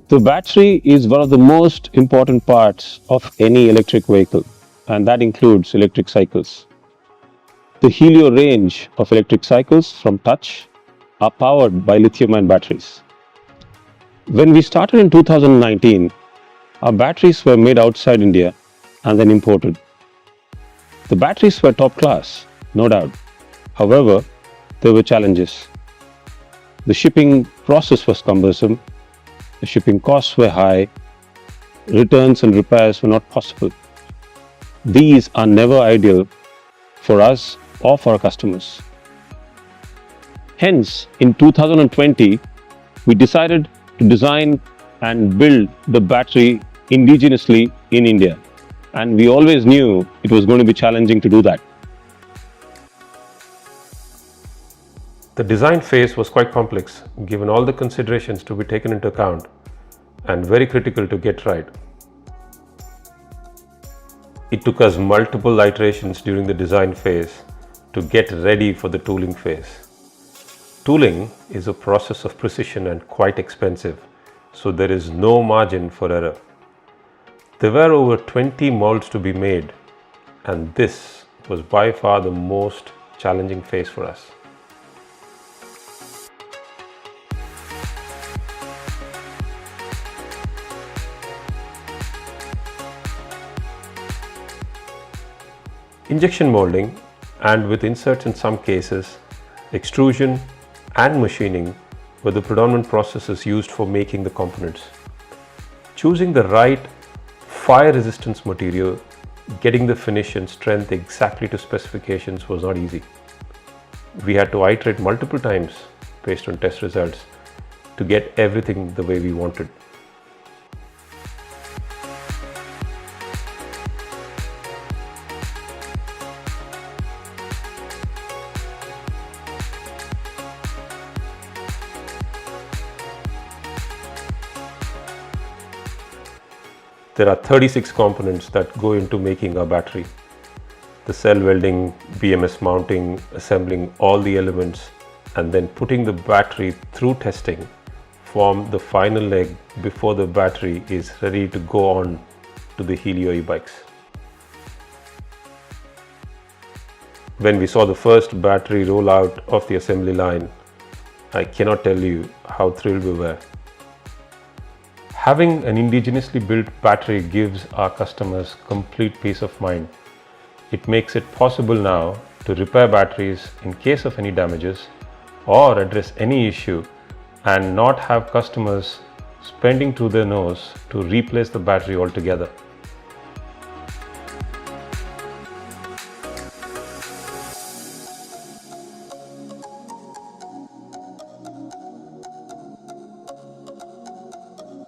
The battery is one of the most important parts of any electric vehicle, and that includes electric cycles. The Heileo range of electric cycles from Toutche are powered by lithium-ion batteries. When we started in 2019, our batteries were made outside India and then imported. The batteries were top class, no doubt. However, there were challenges. The shipping process was cumbersome, the shipping costs were high, returns and repairs were not possible. These are never ideal for us or for our customers. Hence, in 2020, we decided to design and build the battery indigenously in India. And we always knew it was going to be challenging to do that. The design phase was quite complex, given all the considerations to be taken into account, and very critical to get right. It took us multiple iterations during the design phase to get ready for the tooling phase. Tooling is a process of precision and quite expensive, so there is no margin for error. There were over 20 molds to be made, and this was by far the most challenging phase for us. Injection molding, and with inserts in some cases, extrusion and machining were the predominant processes used for making the components. Choosing the right fire resistance material, getting the finish and strength exactly to specifications was not easy. We had to iterate multiple times based on test results to get everything the way we wanted. There are 36 components that go into making our battery. The cell welding, BMS mounting, assembling all the elements, and then putting the battery through testing form the final leg before the battery is ready to go on to the Heileo e-bikes. When we saw the first battery roll out of the assembly line, I cannot tell you how thrilled we were. Having an indigenously built battery gives our customers complete peace of mind. It makes it possible now to repair batteries in case of any damages or address any issue and not have customers spending through their nose to replace the battery altogether.